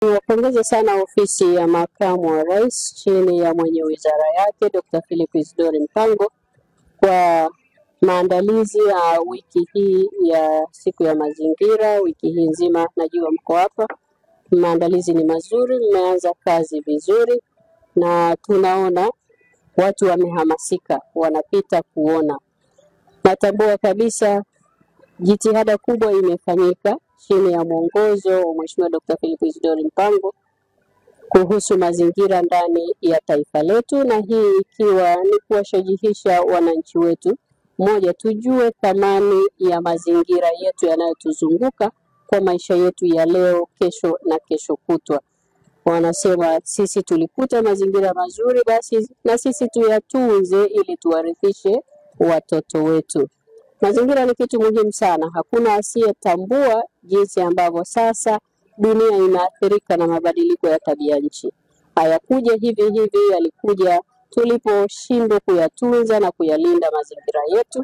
Niwapongeze sana ofisi ya makamu wa rais chini ya mwenye wizara yake Dr. Philip Isdor Mpango kwa maandalizi ya wiki hii ya siku ya mazingira. Wiki hii nzima najua mko hapa, maandalizi ni mazuri, mmeanza kazi vizuri na tunaona watu wamehamasika, wanapita kuona. Natambua kabisa jitihada kubwa imefanyika chini ya mwongozo wa Mheshimiwa Dr. Philip Isdor Mpango kuhusu mazingira ndani ya taifa letu, na hii ikiwa ni kuwashajihisha wananchi wetu, moja, tujue thamani ya mazingira yetu yanayotuzunguka kwa maisha yetu ya leo, kesho na kesho kutwa. Wanasema sisi tulikuta mazingira mazuri, basi na sisi tuyatunze ili tuwarithishe watoto wetu. Mazingira ni kitu muhimu sana. Hakuna asiyetambua jinsi ambavyo sasa dunia inaathirika na mabadiliko ya tabia nchi. Hayakuja hivi hivi, yalikuja tuliposhindwa kuyatunza na kuyalinda mazingira yetu.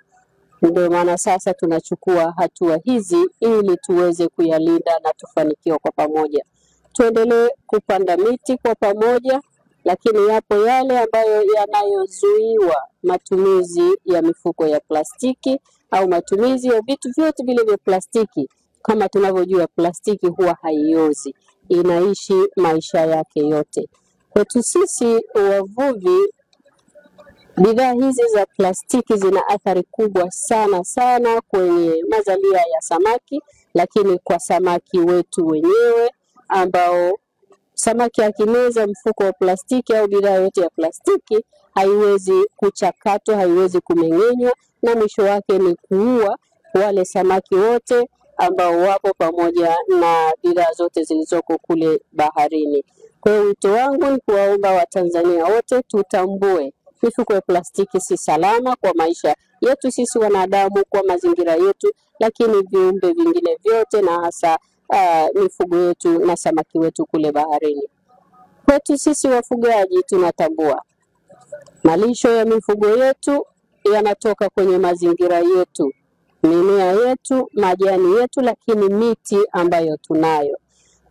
Ndio maana sasa tunachukua hatua hizi ili tuweze kuyalinda na tufanikiwe kwa pamoja. Tuendelee kupanda miti kwa pamoja, lakini yapo yale ambayo yanayozuiwa, matumizi ya mifuko ya plastiki au matumizi ya vitu vyote vile vya plastiki. Kama tunavyojua plastiki huwa haiozi, inaishi maisha yake yote. Kwetu sisi wavuvi, bidhaa hizi za plastiki zina athari kubwa sana kwenye mazalia ya samaki, lakini kwa samaki wetu wenyewe ambao samaki akimeza mfuko wa plastiki au bidhaa yote ya plastiki haiwezi kuchakatwa, haiwezi kumeng'enywa, na mwisho wake ni kuua wale samaki wote ambao wapo pamoja na bidhaa zote zilizoko kule baharini. Kwa hiyo wito wangu ni kuwaomba Watanzania wote tutambue mifuko ya plastiki si salama kwa maisha yetu sisi wanadamu, kwa mazingira yetu, lakini viumbe vingine vyote na hasa mifugo yetu na samaki wetu kule baharini. Kwetu sisi wafugaji tunatambua malisho ya mifugo yetu yanatoka kwenye mazingira yetu, mimea yetu, majani yetu, lakini miti ambayo tunayo.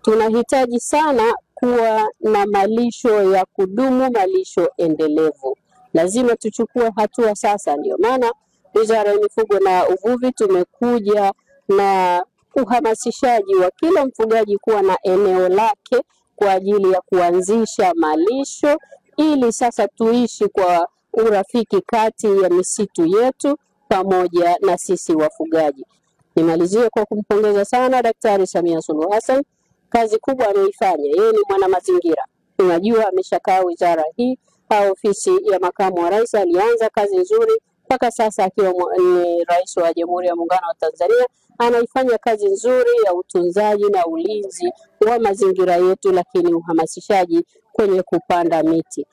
Tunahitaji sana kuwa na malisho ya kudumu, malisho endelevu. Lazima tuchukue hatua sasa. Ndio maana Wizara ya Mifugo na Uvuvi tumekuja na uhamasishaji wa kila mfugaji kuwa na eneo lake kwa ajili ya kuanzisha malisho, ili sasa tuishi kwa urafiki kati ya misitu yetu pamoja na sisi wafugaji. Nimalizie kwa kumpongeza sana Daktari Samia Suluhu Hassan, kazi kubwa ameifanya. Yeye ni mwana mazingira. Unajua ameshakaa wizara hii au ofisi ya makamu wa rais, alianza kazi nzuri mpaka sasa akiwa ni rais wa Jamhuri ya Muungano wa Tanzania, anaifanya kazi nzuri ya utunzaji na ulinzi wa mazingira yetu, lakini uhamasishaji kwenye kupanda miti.